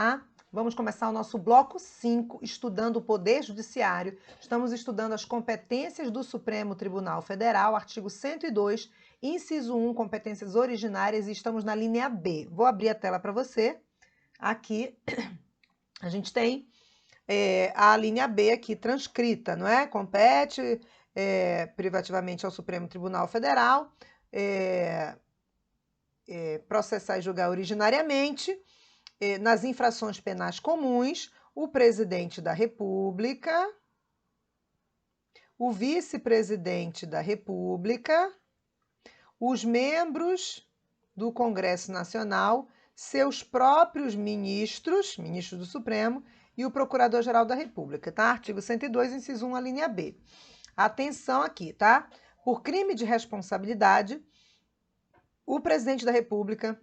lá? Vamos começar o nosso bloco 5, estudando o Poder Judiciário. Estamos estudando as competências do Supremo Tribunal Federal, artigo 102, inciso 1, competências originárias, e estamos na linha B. Vou abrir a tela para você. Aqui a gente tem a linha B aqui transcrita, não é? Compete privativamente ao Supremo Tribunal Federal, processar e julgar originariamente, nas infrações penais comuns, o presidente da República, o vice-presidente da República, os membros do Congresso Nacional, seus próprios ministros do Supremo e o Procurador-Geral da República, tá? Artigo 102, inciso 1, a linha B. Atenção aqui, tá? Por crime de responsabilidade, o presidente da República,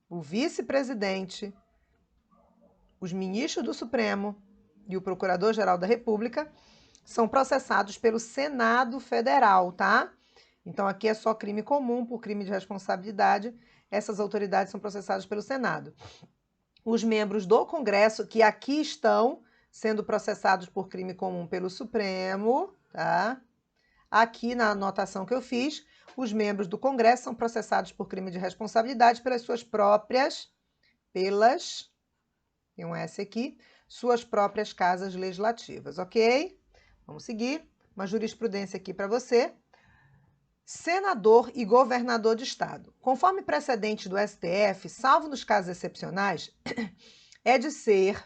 o vice-presidente, os ministros do Supremo e o Procurador-Geral da República são processados pelo Senado Federal, tá? Então, aqui é só crime comum, por crime de responsabilidade, essas autoridades são processadas pelo Senado. Os membros do Congresso, que aqui estão sendo processados por crime comum pelo Supremo, tá? Aqui na anotação que eu fiz, os membros do Congresso são processados por crime de responsabilidade pelas suas próprias, tem um S aqui, suas próprias casas legislativas, ok? Vamos seguir. Uma jurisprudência aqui para você. Senador e governador de estado. Conforme precedente do STF, salvo nos casos excepcionais, é de ser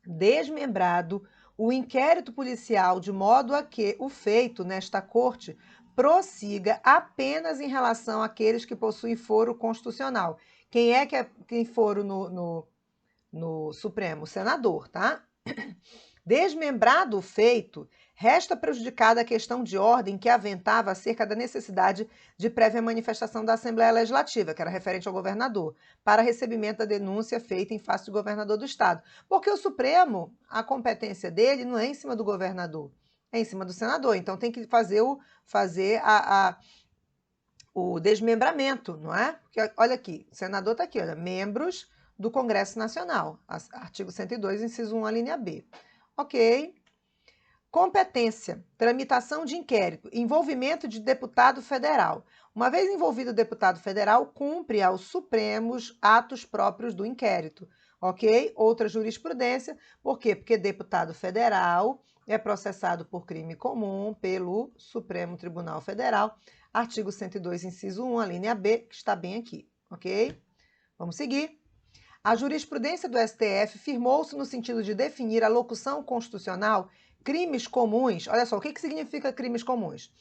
desmembrado o inquérito policial de modo a que o feito nesta corte prossiga apenas em relação àqueles que possuem foro constitucional. Quem foro no Supremo? O senador, tá? Desmembrado o feito, resta prejudicada a questão de ordem que aventava acerca da necessidade de prévia manifestação da Assembleia Legislativa, que era referente ao governador, para recebimento da denúncia feita em face do governador do Estado. Porque o Supremo, a competência dele não é em cima do governador, é em cima do senador. Então tem que fazer o desmembramento, não é? Porque, olha aqui, o senador está aqui, olha, membros do Congresso Nacional, artigo 102, inciso 1, a linha B. Ok. Competência, tramitação de inquérito, envolvimento de deputado federal. Uma vez envolvido o deputado federal, cumpre aos Supremos atos próprios do inquérito. Ok? Outra jurisprudência. Por quê? Porque deputado federal é processado por crime comum pelo Supremo Tribunal Federal. Artigo 102, inciso 1, a linha B, que está bem aqui. Ok? Vamos seguir. A jurisprudência do STF firmou-se no sentido de definir a locução constitucional crimes comuns. Olha só, o que significa crimes comuns?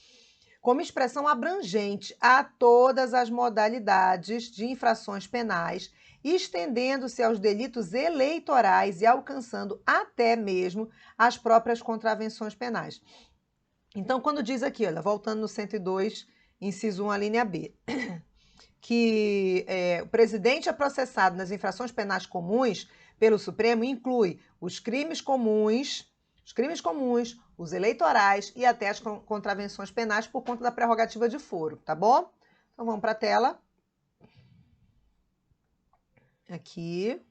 Como expressão abrangente a todas as modalidades de infrações penais, estendendo-se aos delitos eleitorais e alcançando até mesmo as próprias contravenções penais. Então, quando diz aqui, olha, voltando no 102, inciso 1, a linha B, que o presidente é processado nas infrações penais comuns pelo Supremo, inclui os crimes comuns, os eleitorais e até as contravenções penais por conta da prerrogativa de foro, tá bom? Então vamos para a tela. Aqui.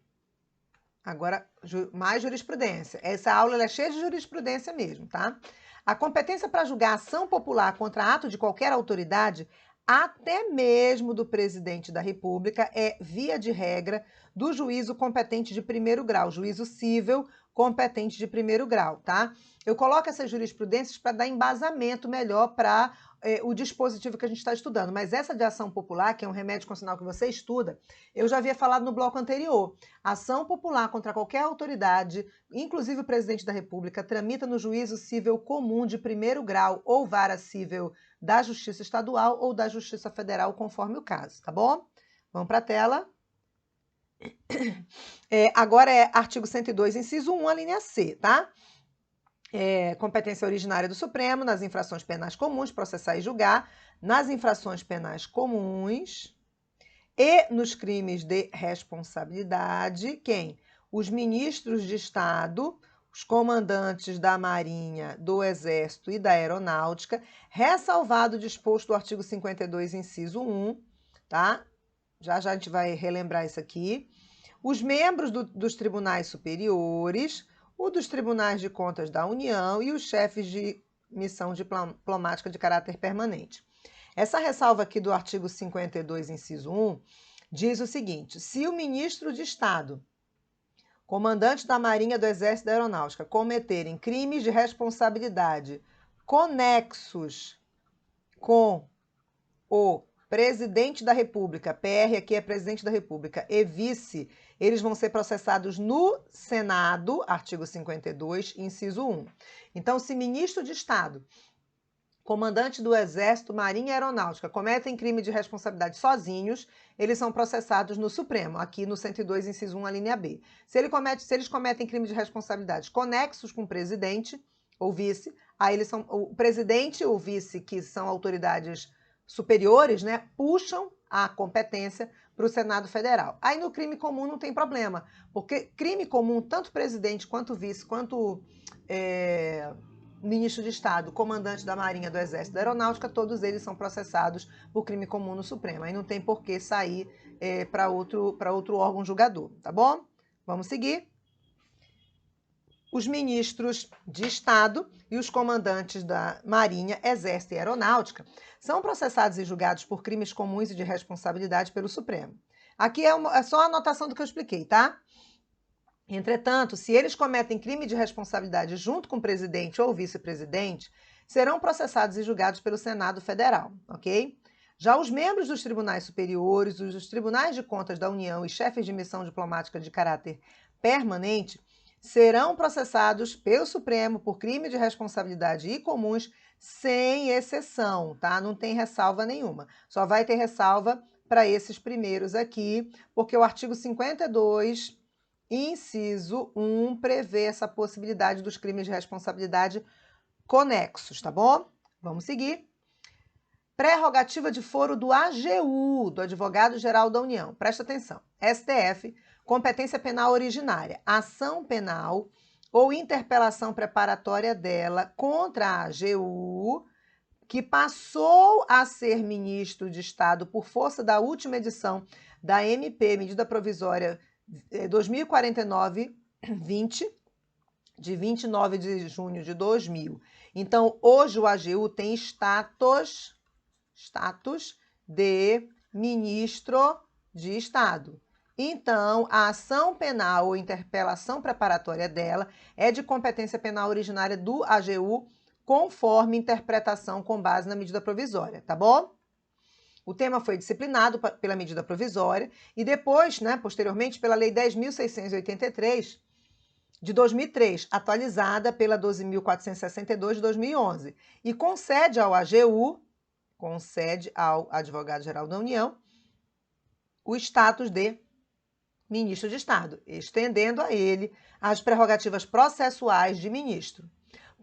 Agora, mais jurisprudência. Essa aula é cheia de jurisprudência mesmo, tá? A competência para julgar ação popular contra ato de qualquer autoridade, até mesmo do presidente da República, é, via de regra, do juízo competente de primeiro grau, juízo cível competente de primeiro grau, tá? Eu coloco essas jurisprudências para dar embasamento melhor para o dispositivo que a gente está estudando, mas essa de ação popular, que é um remédio constitucional que você estuda, eu já havia falado no bloco anterior. Ação popular contra qualquer autoridade, inclusive o presidente da República, tramita no juízo cível comum de primeiro grau ou vara cível da Justiça Estadual ou da Justiça Federal, conforme o caso, tá bom? Vamos para a tela. Agora é artigo 102, inciso 1, a linha C, tá? Competência originária do Supremo nas infrações penais comuns, processar e julgar, nas infrações penais comuns e nos crimes de responsabilidade, quem? Os ministros de Estado, os comandantes da Marinha, do Exército e da Aeronáutica, ressalvado o disposto do artigo 52, inciso 1, tá? Já a gente vai relembrar isso aqui. os membros dos tribunais superiores, o dos tribunais de contas da União e os chefes de missão diplomática de caráter permanente. Essa ressalva aqui do artigo 52, inciso 1, diz o seguinte: se o ministro de Estado, comandante da Marinha, do Exército e da Aeronáutica cometerem crimes de responsabilidade conexos com o presidente da República, PR aqui é presidente da República, e vice, eles vão ser processados no Senado, artigo 52, inciso 1. Então, se ministro de Estado, comandante do Exército, Marinha e Aeronáutica cometem crime de responsabilidade sozinhos, eles são processados no Supremo, aqui no 102, inciso 1, a linha B. Se eles cometem crime de responsabilidade conexos com o presidente ou vice, aí eles são o presidente ou vice, que são autoridades superiores, né, puxam a competência para o Senado Federal. Aí no crime comum não tem problema, porque crime comum, tanto presidente quanto vice, quanto ministro de Estado, comandante da Marinha, do Exército, da Aeronáutica, todos eles são processados por crime comum no Supremo. Aí não tem por que sair para outro órgão julgador, tá bom? Vamos seguir. Os ministros de Estado e os comandantes da Marinha, Exército e Aeronáutica são processados e julgados por crimes comuns e de responsabilidade pelo Supremo. Aqui é só a anotação do que eu expliquei, tá? Entretanto, se eles cometem crime de responsabilidade junto com o presidente ou vice-presidente, serão processados e julgados pelo Senado Federal, ok? Já os membros dos tribunais superiores, os tribunais de contas da União e chefes de missão diplomática de caráter permanente serão processados pelo Supremo por crime de responsabilidade e comuns, sem exceção, tá? Não tem ressalva nenhuma. Só vai ter ressalva para esses primeiros aqui, porque o artigo 52, inciso 1, prevê essa possibilidade dos crimes de responsabilidade conexos, tá bom? Vamos seguir. Prerrogativa de foro do AGU, do Advogado-Geral da União. Presta atenção. STF, competência penal originária, ação penal ou interpelação preparatória dela contra a AGU, que passou a ser ministro de Estado por força da última edição da MP, medida provisória 2049-20, de 29 de junho de 2000. Então, hoje o AGU tem status de ministro de Estado. Então, a ação penal ou interpelação preparatória dela é de competência penal originária do AGU, conforme interpretação com base na medida provisória, tá bom? O tema foi disciplinado pela medida provisória e depois, né, posteriormente, pela Lei 10.683 de 2003, atualizada pela 12.462 de 2011, e concede ao AGU, concede ao Advogado-Geral da União, o status de ministro de Estado, estendendo a ele as prerrogativas processuais de ministro.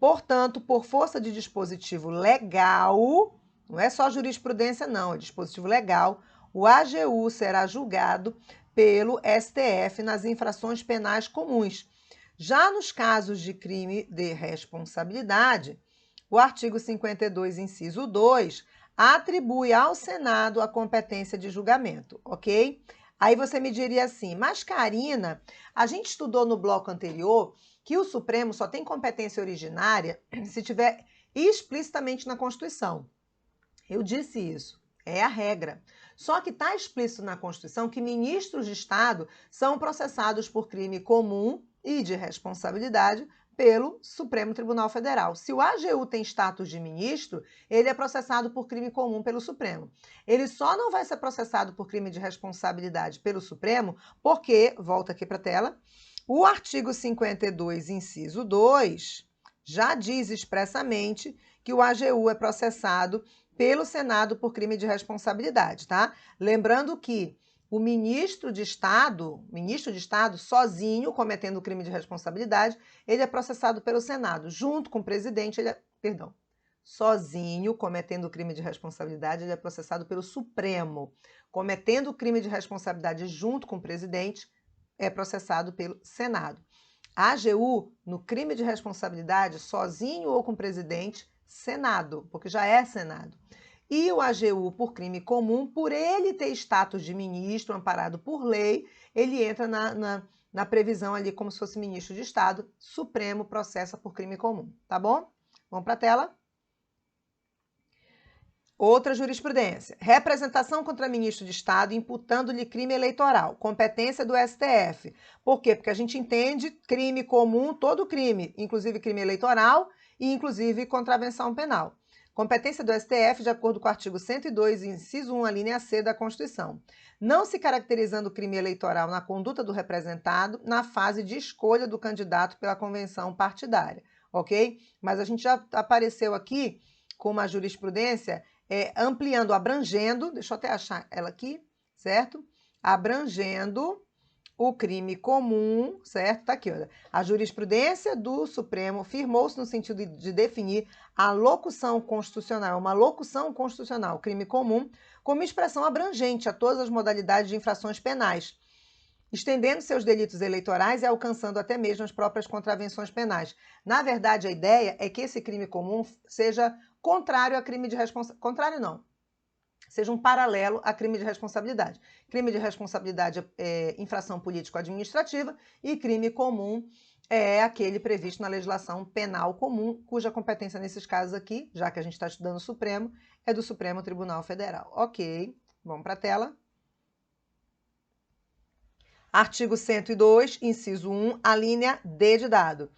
Portanto, por força de dispositivo legal, não é só jurisprudência não, é dispositivo legal, o AGU será julgado pelo STF nas infrações penais comuns. Já nos casos de crime de responsabilidade, o artigo 52, inciso 2, atribui ao Senado a competência de julgamento, ok? Aí você me diria assim, mas Karina, a gente estudou no bloco anterior que o Supremo só tem competência originária se tiver explicitamente na Constituição. Eu disse isso, é a regra. Só que está explícito na Constituição que ministros de Estado são processados por crime comum e de responsabilidade pelo Supremo Tribunal Federal. Se o AGU tem status de ministro, ele é processado por crime comum pelo Supremo. Ele só não vai ser processado por crime de responsabilidade pelo Supremo porque, volta aqui para a tela, o artigo 52, inciso 2, já diz expressamente que o AGU é processado pelo Senado por crime de responsabilidade, tá? Lembrando que o ministro de Estado sozinho, cometendo crime de responsabilidade, ele é processado pelo Senado. Junto com o presidente, sozinho, cometendo crime de responsabilidade, ele é processado pelo Supremo. Cometendo crime de responsabilidade junto com o presidente, é processado pelo Senado. A AGU, no crime de responsabilidade, sozinho ou com o presidente, Senado, porque já é Senado. E o AGU, por crime comum, por ele ter status de ministro amparado por lei, ele entra na previsão ali como se fosse ministro de Estado, Supremo processa por crime comum, tá bom? Vamos para a tela. Outra jurisprudência. Representação contra ministro de Estado imputando-lhe crime eleitoral. Competência do STF. Por quê? Porque a gente entende crime comum, todo crime, inclusive crime eleitoral e inclusive contravenção penal. Competência do STF, de acordo com o artigo 102, inciso 1, a linha C da Constituição. Não se caracterizando o crime eleitoral na conduta do representado na fase de escolha do candidato pela convenção partidária, ok? Mas a gente já apareceu aqui com uma jurisprudência ampliando, abrangendo, deixa eu até achar ela aqui, certo? Abrangendo o crime comum, certo? Tá aqui, olha. A jurisprudência do Supremo firmou-se no sentido de definir a locução constitucional, uma locução constitucional, crime comum, como expressão abrangente a todas as modalidades de infrações penais, estendendo seus delitos eleitorais e alcançando até mesmo as próprias contravenções penais. Na verdade, a ideia é que esse crime comum seja contrário a crime de responsabilidade. Contrário não. Seja um paralelo a crime de responsabilidade. Crime de responsabilidade é infração político-administrativa e crime comum é aquele previsto na legislação penal comum, cuja competência nesses casos aqui, já que a gente está estudando o Supremo, é do Supremo Tribunal Federal. Ok, vamos para a tela. Artigo 102, inciso 1, a linha D de dado.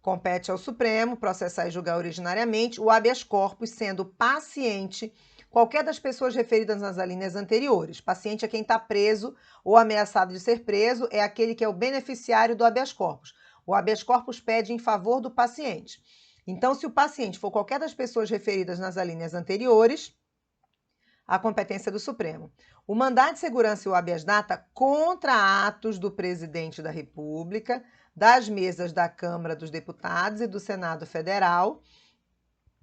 Compete ao Supremo processar e julgar originariamente o habeas corpus, sendo paciente qualquer das pessoas referidas nas alíneas anteriores. Paciente é quem está preso ou ameaçado de ser preso, é aquele que é o beneficiário do habeas corpus. O habeas corpus pede em favor do paciente. Então, se o paciente for qualquer das pessoas referidas nas alíneas anteriores, a competência do Supremo. O mandado de segurança e o habeas data contra atos do presidente da República, das mesas da Câmara dos Deputados e do Senado Federal,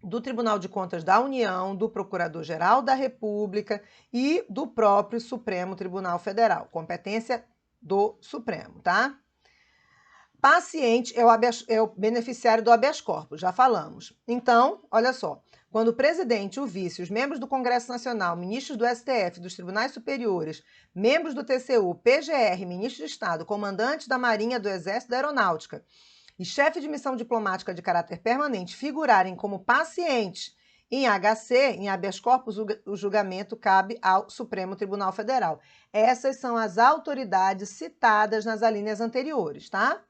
do Tribunal de Contas da União, do Procurador-Geral da República e do próprio Supremo Tribunal Federal. Competência do Supremo, tá? Paciente é o beneficiário do habeas corpus, já falamos. Então, olha só, quando o presidente, o vice, os membros do Congresso Nacional, ministros do STF, dos Tribunais Superiores, membros do TCU, PGR, ministro de Estado, comandante da Marinha, do Exército, da Aeronáutica e chefe de missão diplomática de caráter permanente figurarem como pacientes em HC, em habeas corpus, o julgamento cabe ao Supremo Tribunal Federal. Essas são as autoridades citadas nas alíneas anteriores, tá?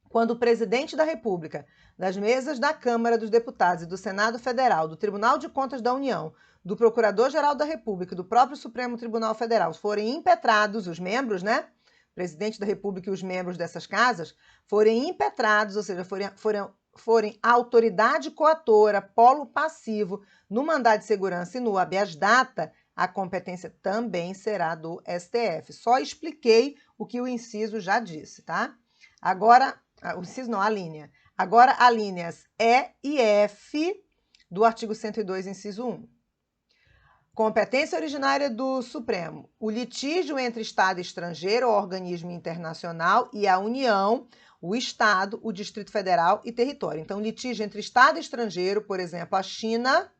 Quando o presidente da República, das mesas da Câmara dos Deputados e do Senado Federal, do Tribunal de Contas da União, do Procurador-Geral da República e do próprio Supremo Tribunal Federal forem impetrados, os membros, né? Presidente da República e os membros dessas casas, forem impetrados, ou seja, forem autoridade coatora, polo passivo, no mandado de segurança e no habeas data, a competência também será do STF. Só expliquei o que o inciso já disse, tá? Agora, o inciso não, a linha. Agora, as linhas E e F do artigo 102, inciso 1. Competência originária do Supremo. O litígio entre Estado e estrangeiro ou organismo internacional e a União, o Estado, o Distrito Federal e território. Então, litígio entre Estado e estrangeiro, por exemplo, a China,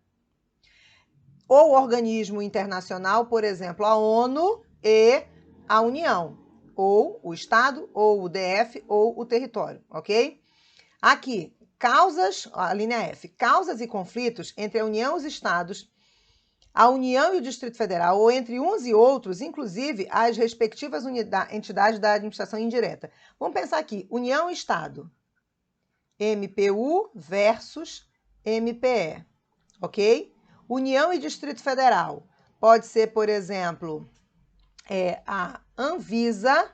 ou organismo internacional, por exemplo, a ONU e a União, ou o Estado, ou o DF, ou o território, ok? Aqui, causas, a linha F, causas e conflitos entre a União e os Estados, a União e o Distrito Federal, ou entre uns e outros, inclusive as respectivas entidades da administração indireta. Vamos pensar aqui, União e Estado, MPU versus MPE, ok? União e Distrito Federal, pode ser, por exemplo, a Anvisa,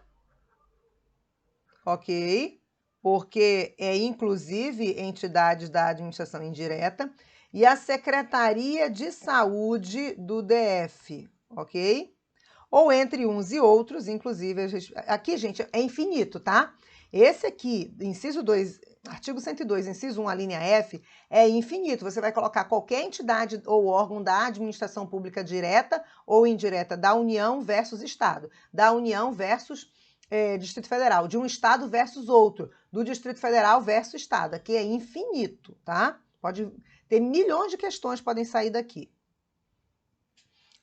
ok? Porque é inclusive entidade da administração indireta, e a Secretaria de Saúde do DF, ok? Ou entre uns e outros, inclusive, aqui, gente, é infinito, tá? Esse aqui, inciso 2, artigo 102, inciso 1, a linha F, é infinito. Você vai colocar qualquer entidade ou órgão da administração pública direta ou indireta da União versus Estado, da União versus Distrito Federal, de um Estado versus outro, do Distrito Federal versus Estado. Aqui é infinito, tá? Pode ter milhões de questões que podem sair daqui.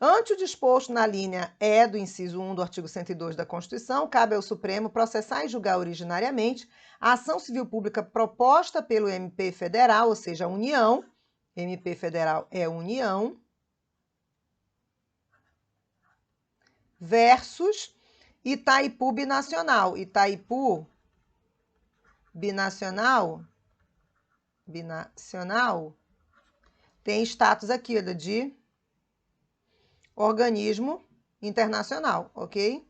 Ante o disposto na linha E do inciso 1 do artigo 102 da Constituição, cabe ao Supremo processar e julgar originariamente a ação civil pública proposta pelo MP Federal, ou seja, a União, MP Federal é União, versus Itaipu Binacional. Itaipu Binacional tem status aqui, olha, de organismo internacional, ok?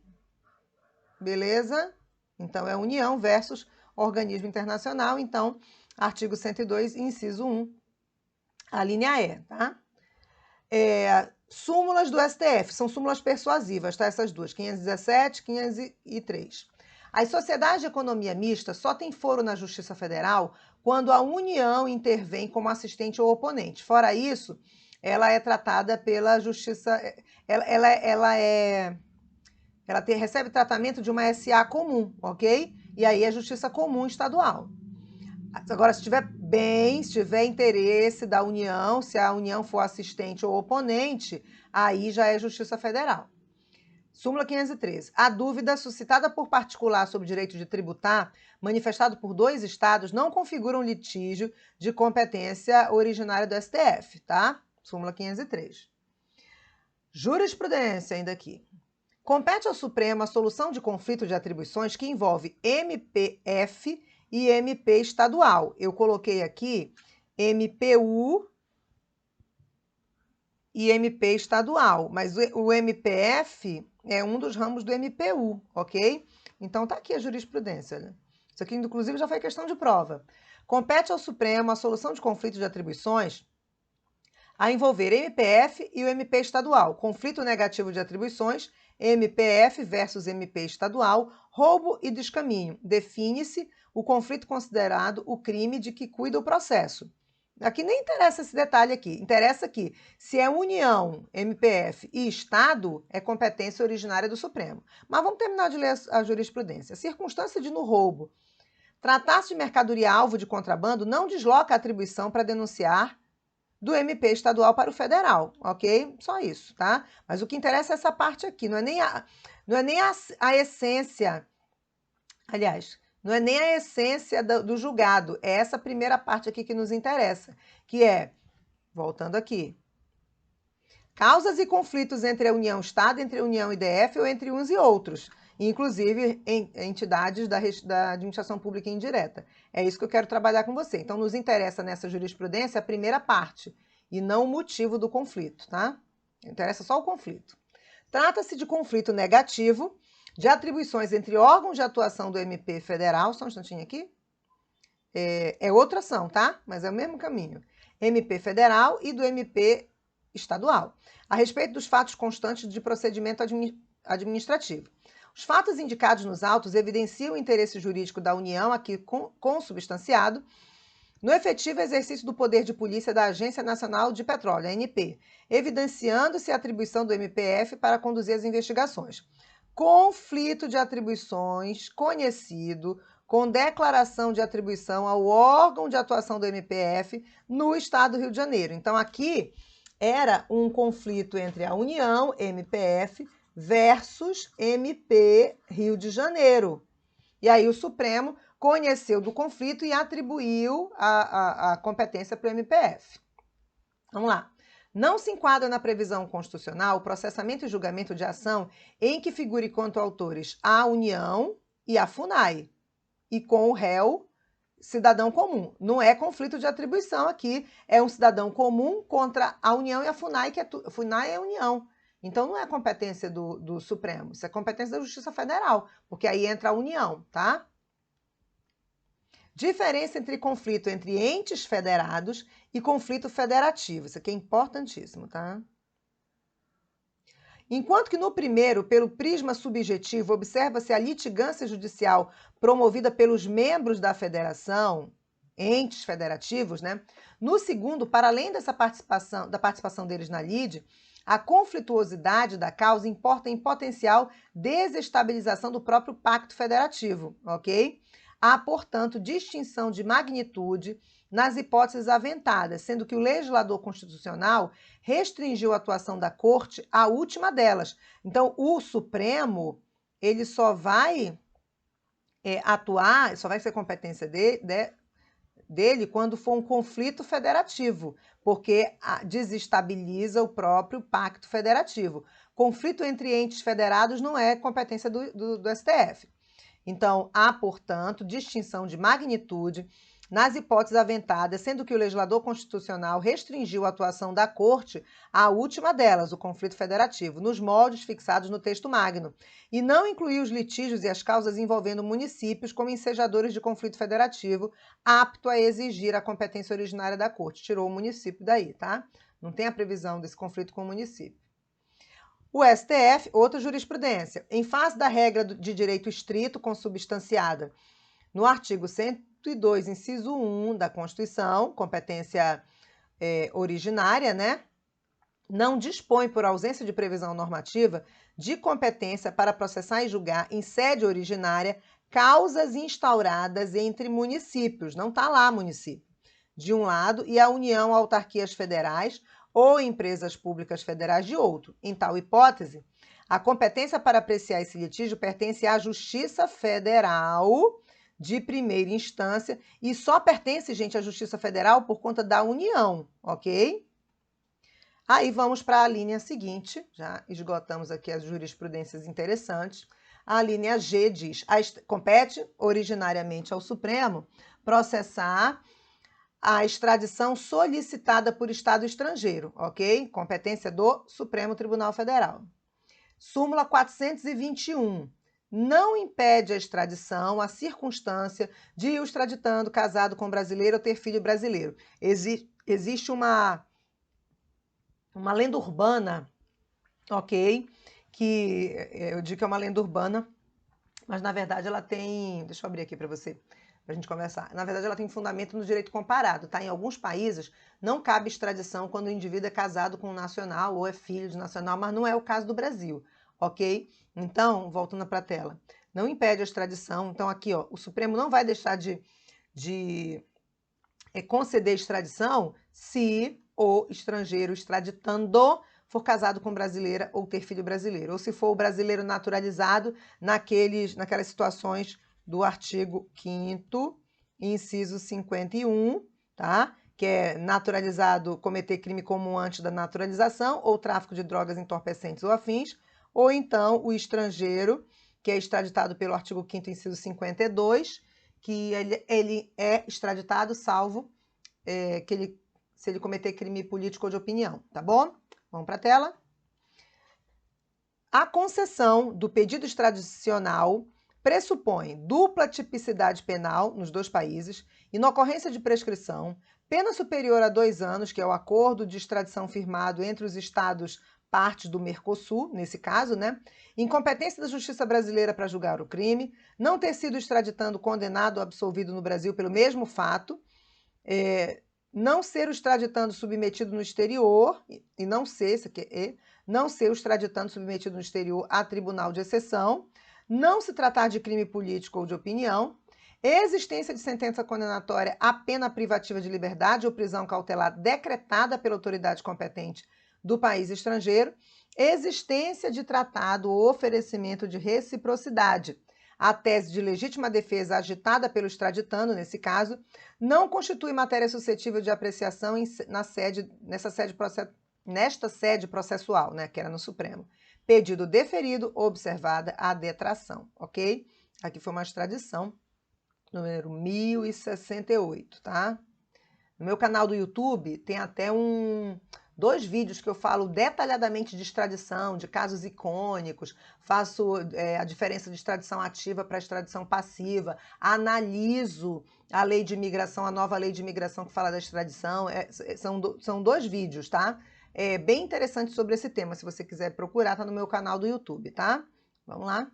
Beleza? Então, é União versus organismo internacional. Então, artigo 102, inciso 1, a linha E, tá? Súmulas do STF, são súmulas persuasivas, tá? Essas duas, 517 e 503. As sociedades de economia mista só têm foro na Justiça Federal quando a União intervém como assistente ou oponente. Fora isso, ela é tratada pela Justiça... recebe tratamento de uma SA comum, ok? E aí é Justiça Comum Estadual. Agora, se tiver interesse da União, se a União for assistente ou oponente, aí já é Justiça Federal. Súmula 513. A dúvida suscitada por particular sobre o direito de tributar, manifestado por 2 estados, não configura um litígio de competência originária do STF, tá? Súmula 503. Jurisprudência, ainda aqui. Compete ao Supremo a solução de conflito de atribuições que envolve MPF e MP estadual. Eu coloquei aqui MPU e MP estadual, mas o MPF é um dos ramos do MPU, ok? Então tá aqui a jurisprudência, né? Isso aqui, inclusive, já foi questão de prova. Compete ao Supremo a solução de conflito de atribuições a envolver MPF e o MP estadual, conflito negativo de atribuições, MPF versus MP estadual, roubo e descaminho. Define-se o conflito considerado o crime de que cuida o processo. Aqui nem interessa esse detalhe aqui. Interessa que, se é União, MPF e Estado, é competência originária do Supremo. Mas vamos terminar de ler a jurisprudência. Circunstância de no roubo tratar-se de mercadoria alvo de contrabando não desloca a atribuição para denunciar do MP estadual para o federal, ok? Só isso, tá? Mas o que interessa é essa parte aqui, não é nem a essência, aliás, não é nem a essência do julgado, é essa primeira parte aqui que nos interessa, que é, voltando aqui, causas e conflitos entre a União-Estado, entre a União e DF ou entre uns e outros, inclusive entidades da administração pública indireta. É isso que eu quero trabalhar com você. Então, nos interessa nessa jurisprudência a primeira parte, e não o motivo do conflito, tá? Interessa só o conflito. Trata-se de conflito negativo de atribuições entre órgãos de atuação do MP federal, só um instantinho aqui, é outra ação, tá? Mas é o mesmo caminho. MP federal e do MP estadual, a respeito dos fatos constantes de procedimento administrativo. Os fatos indicados nos autos evidenciam o interesse jurídico da União, aqui consubstanciado, no efetivo exercício do poder de polícia da Agência Nacional de Petróleo, ANP, evidenciando-se a atribuição do MPF para conduzir as investigações. Conflito de atribuições conhecido com declaração de atribuição ao órgão de atuação do MPF no Estado do Rio de Janeiro. Então, aqui era um conflito entre a União, MPF, versus MP Rio de Janeiro. E aí o Supremo conheceu do conflito e atribuiu a competência para o MPF. Vamos lá. Não se enquadra na previsão constitucional o processamento e julgamento de ação em que figure quanto autores a União e a FUNAI, e com o réu cidadão comum. Não é conflito de atribuição aqui, é um cidadão comum contra a União e a FUNAI, que a FUNAI é a União. Então, não é competência do Supremo, isso é competência da Justiça Federal, porque aí entra a União, tá? Diferença entre conflito entre entes federados e conflito federativo. Isso aqui é importantíssimo, tá? Enquanto que no primeiro, pelo prisma subjetivo, observa-se a litigância judicial promovida pelos membros da federação, entes federativos, né? No segundo, para além da participação deles na lide, a conflituosidade da causa importa em potencial desestabilização do próprio pacto federativo, ok? Há, portanto, distinção de magnitude nas hipóteses aventadas, sendo que o legislador constitucional restringiu a atuação da Corte à última delas. Então, o Supremo, ele só vai atuar, só vai ser competência dele quando for um conflito federativo, porque desestabiliza o próprio pacto federativo. Conflito entre entes federados não é competência do STF. Então, há, portanto, distinção de magnitude nas hipóteses aventadas, sendo que o legislador constitucional restringiu a atuação da Corte à última delas, o conflito federativo, nos moldes fixados no texto magno, e não incluiu os litígios e as causas envolvendo municípios como ensejadores de conflito federativo, apto a exigir a competência originária da Corte. Tirou o município daí, tá? Não tem a previsão desse conflito com o município. O STF, outra jurisprudência, em face da regra de direito estrito consubstanciada no artigo 102, inciso 1 da Constituição, competência originária, né? Não dispõe, por ausência de previsão normativa, de competência para processar e julgar em sede originária causas instauradas entre municípios. Não está lá município, de um lado, e a União, autarquias federais ou empresas públicas federais de outro. Em tal hipótese, a competência para apreciar esse litígio pertence à Justiça Federal de primeira instância e só pertence, gente, à Justiça Federal por conta da União, ok? Aí vamos para a linha seguinte, já esgotamos aqui as jurisprudências interessantes. A linha G diz, compete originariamente ao Supremo processar a extradição solicitada por Estado estrangeiro, ok? Competência do Supremo Tribunal Federal. Súmula 421. Não impede a extradição a circunstância de o extraditando casado com brasileiro ou ter filho brasileiro. Existe uma lenda urbana, ok? Que eu digo que é uma lenda urbana, mas na verdade ela tem... Deixa eu abrir aqui para você, para a gente conversar. Na verdade, ela tem fundamento no direito comparado, tá? Em alguns países, não cabe extradição quando o indivíduo é casado com um nacional ou é filho de nacional, mas não é o caso do Brasil, ok? Então, voltando para a tela, não impede a extradição. Então, aqui, ó, o Supremo não vai deixar de conceder extradição se o estrangeiro extraditando for casado com brasileira ou ter filho brasileiro, ou se for o brasileiro naturalizado naquelas situações do artigo 5º, inciso 51, tá? Que é naturalizado cometer crime comum antes da naturalização, ou tráfico de drogas entorpecentes ou afins, ou então o estrangeiro, que é extraditado pelo artigo 5º, inciso 52, que ele é extraditado salvo se ele cometer crime político ou de opinião, tá bom? Vamos para a tela. A concessão do pedido extradicional pressupõe dupla tipicidade penal nos dois países e, na ocorrência de prescrição, pena superior a 2 anos, que é o acordo de extradição firmado entre os estados partes do Mercosul, nesse caso, né? Incompetência da justiça brasileira para julgar o crime, não ter sido extraditando condenado ou absolvido no Brasil pelo mesmo fato, não ser o extraditando submetido no exterior, e não ser, isso aqui não ser o extraditando submetido no exterior a tribunal de exceção, não se tratar de crime político ou de opinião, existência de sentença condenatória a pena privativa de liberdade ou prisão cautelar decretada pela autoridade competente do país estrangeiro, existência de tratado ou oferecimento de reciprocidade. A tese de legítima defesa agitada pelo extraditando, nesse caso, não constitui matéria suscetível de apreciação nesta sede processual, né, que era no Supremo. Pedido deferido, observada a detração, ok? Aqui foi uma extradição, número 1068, tá? No meu canal do YouTube tem até 2 vídeos que eu falo detalhadamente de extradição, de casos icônicos, faço a diferença de extradição ativa para extradição passiva, analiso a lei de imigração, a nova lei de imigração que fala da extradição, são 2 vídeos, tá? É bem interessante sobre esse tema, se você quiser procurar, tá no meu canal do YouTube, tá? Vamos lá.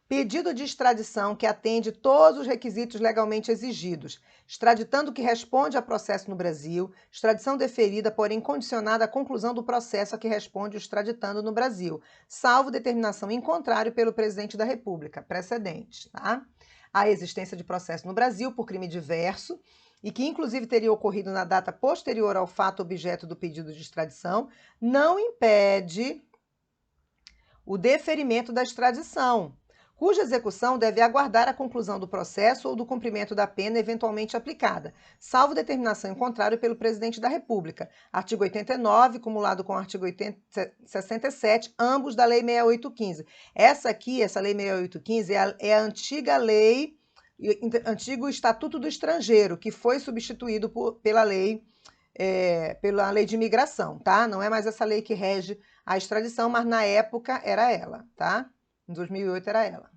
Pedido de extradição que atende todos os requisitos legalmente exigidos, extraditando que responde a processo no Brasil, extradição deferida, porém condicionada à conclusão do processo a que responde o extraditando no Brasil, salvo determinação em contrário pelo Presidente da República, precedentes, tá? A existência de processo no Brasil por crime diverso, e que inclusive teria ocorrido na data posterior ao fato objeto do pedido de extradição, não impede o deferimento da extradição, cuja execução deve aguardar a conclusão do processo ou do cumprimento da pena eventualmente aplicada, salvo determinação em contrário pelo Presidente da República. Artigo 89, cumulado com o artigo 67, ambos da Lei 6815. Essa Lei 6815, é a antiga lei, antigo Estatuto do Estrangeiro, que foi substituído pela lei de imigração, tá? Não é mais essa lei que rege a extradição, mas na época era ela, tá? Em 2008 era ela.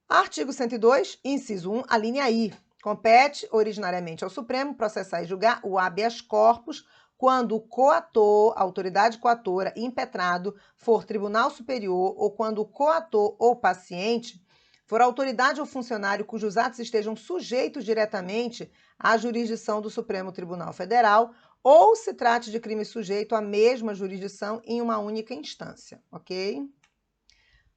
Artigo 102, inciso 1, a linha I. Compete originariamente ao Supremo processar e julgar o habeas corpus quando o coator, autoridade coatora, impetrado, for tribunal superior ou quando o coator ou paciente for autoridade ou funcionário cujos atos estejam sujeitos diretamente à jurisdição do Supremo Tribunal Federal ou se trate de crime sujeito à mesma jurisdição em uma única instância, ok?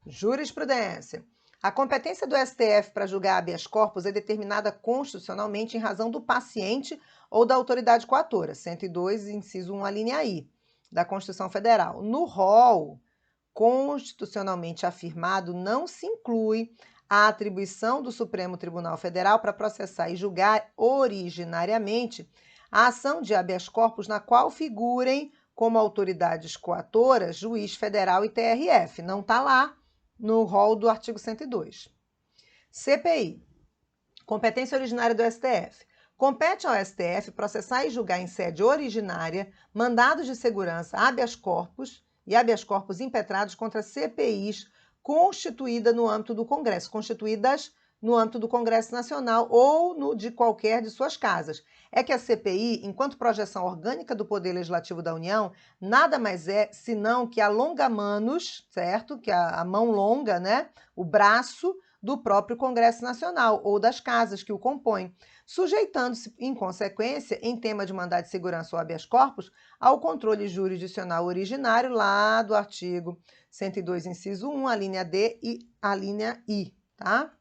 Jurisprudência. A competência do STF para julgar habeas corpus é determinada constitucionalmente em razão do paciente ou da autoridade coatora, 102, inciso 1, a linha I, da Constituição Federal. No rol constitucionalmente afirmado, não se inclui a atribuição do Supremo Tribunal Federal para processar e julgar originariamente a ação de habeas corpus na qual figurem como autoridades coatoras juiz federal e TRF. Não está lá no rol do artigo 102. CPI. Competência originária do STF. Compete ao STF processar e julgar em sede originária mandados de segurança, habeas corpus e habeas corpus impetrados contra CPIs constituídas no âmbito do Congresso, Nacional ou de qualquer de suas casas. É que a CPI, enquanto projeção orgânica do Poder Legislativo da União, nada mais é senão que a longa manus, certo? Que a mão longa, né? O braço do próprio Congresso Nacional ou das casas que o compõem, sujeitando-se, em consequência, em tema de mandado de segurança ou habeas corpus, ao controle jurisdicional originário lá do artigo 102, inciso 1, a linha D e a linha I, tá?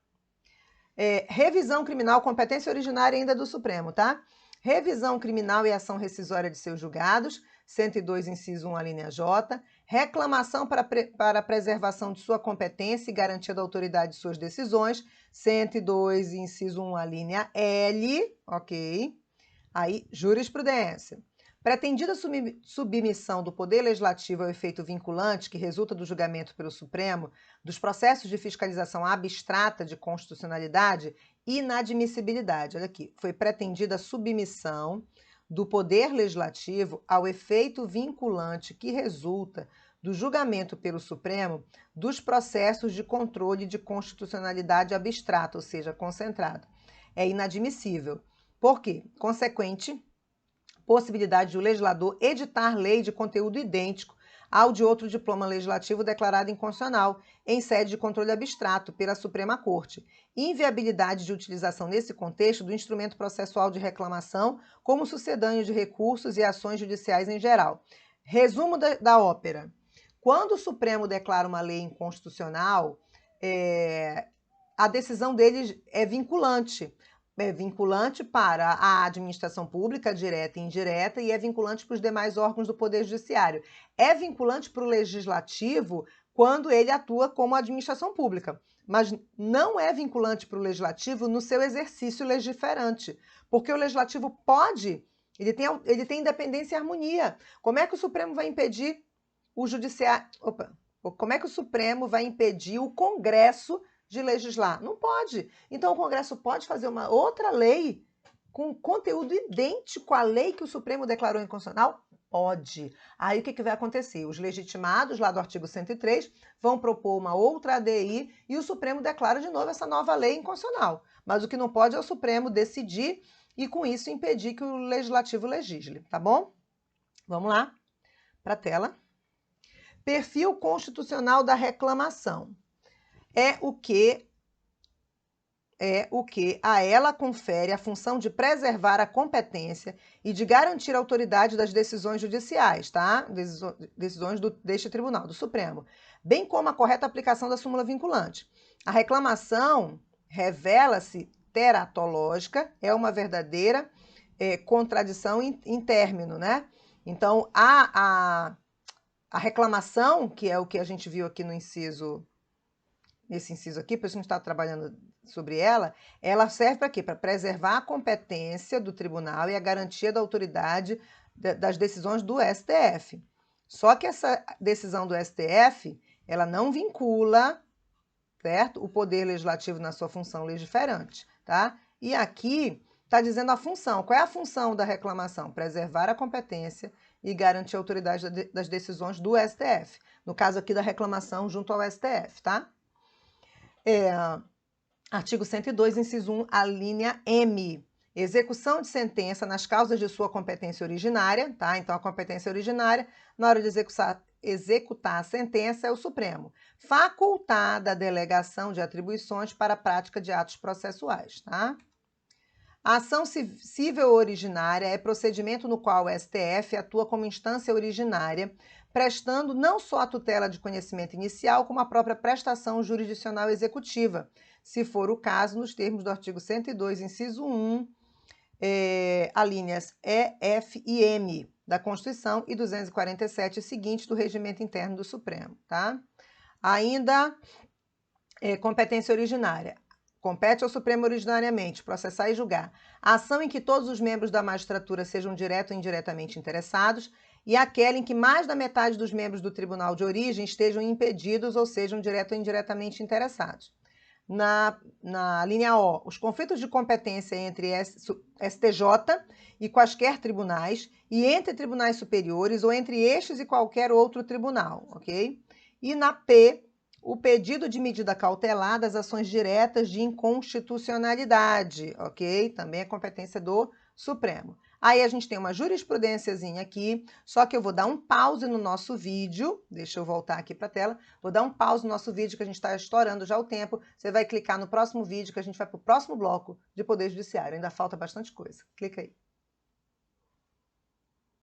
Revisão criminal, competência originária ainda do Supremo, tá? Revisão criminal e ação rescisória de seus julgados, 102, inciso 1, a linha J. Reclamação para preservação de sua competência e garantia da autoridade de suas decisões, 102, inciso 1, a linha L, ok? Aí, jurisprudência. Pretendida submissão do Poder Legislativo ao efeito vinculante que resulta do julgamento pelo Supremo dos processos de fiscalização abstrata de constitucionalidade e inadmissibilidade. Olha aqui, foi pretendida a submissão do Poder Legislativo ao efeito vinculante que resulta do julgamento pelo Supremo dos processos de controle de constitucionalidade abstrata, ou seja, concentrado. É inadmissível. Por quê? Consequente possibilidade de o legislador editar lei de conteúdo idêntico ao de outro diploma legislativo declarado inconstitucional, em sede de controle abstrato pela Suprema Corte. Inviabilidade de utilização nesse contexto do instrumento processual de reclamação como sucedâneo de recursos e ações judiciais em geral. Resumo da ópera. Quando o Supremo declara uma lei inconstitucional, a decisão dele é vinculante. É vinculante para a administração pública, direta e indireta, e é vinculante para os demais órgãos do Poder Judiciário. É vinculante para o Legislativo quando ele atua como administração pública, mas não é vinculante para o Legislativo no seu exercício legiferante, porque o Legislativo pode, ele tem independência e harmonia. Como é que o Supremo vai impedir o Judiciário... Como é que o Supremo vai impedir o Congresso de legislar? Não pode. Então, o Congresso pode fazer uma outra lei com conteúdo idêntico à lei que o Supremo declarou inconstitucional? Pode. Aí, o que vai acontecer? Os legitimados, lá do artigo 103, vão propor uma outra ADI e o Supremo declara de novo essa nova lei inconstitucional. Mas o que não pode é o Supremo decidir e, com isso, impedir que o Legislativo legisle, tá bom? Vamos lá para a tela. Perfil constitucional da reclamação. É o que a ela confere a função de preservar a competência e de garantir a autoridade das decisões judiciais, tá? Decisões deste tribunal, do Supremo, bem como a correta aplicação da súmula vinculante. A reclamação revela-se teratológica é uma verdadeira contradição em término, né? Então, a reclamação, que é o que a gente viu aqui no inciso, nesse inciso aqui, por isso a gente está trabalhando sobre ela serve para quê? Para preservar a competência do tribunal e a garantia da autoridade das decisões do STF. Só que essa decisão do STF, ela não vincula, certo? O poder legislativo na sua função legiferante, tá? E aqui está dizendo a função. Qual é a função da reclamação? Preservar a competência e garantir a autoridade das decisões do STF. No caso aqui da reclamação junto ao STF, tá? Artigo 102, inciso 1, a linha M. Execução de sentença nas causas de sua competência originária, tá? Então, a competência originária, na hora de executar a sentença, é o Supremo. Facultada a delegação de atribuições para a prática de atos processuais, tá? A ação civil originária é procedimento no qual o STF atua como instância originária, prestando não só a tutela de conhecimento inicial, como a própria prestação jurisdicional executiva, se for o caso, nos termos do artigo 102, inciso 1, alíneas E, F e M da Constituição e 247 seguintes do Regimento Interno do Supremo, tá? Ainda, competência originária. Compete ao Supremo originariamente processar e julgar a ação em que todos os membros da magistratura sejam direto ou indiretamente interessados e aquela em que mais da metade dos membros do tribunal de origem estejam impedidos ou sejam direto ou indiretamente interessados. Na linha O, os conflitos de competência entre STJ e quaisquer tribunais e entre tribunais superiores ou entre estes e qualquer outro tribunal, ok? E na P, o pedido de medida cautelar das ações diretas de inconstitucionalidade, ok? Também é competência do Supremo. Aí a gente tem uma jurisprudênciazinha aqui, só que eu vou dar um pause no nosso vídeo, deixa eu voltar aqui para a tela, vou dar um pause no nosso vídeo que a gente está estourando já o tempo, você vai clicar no próximo vídeo que a gente vai para o próximo bloco de Poder Judiciário, ainda falta bastante coisa, clica aí.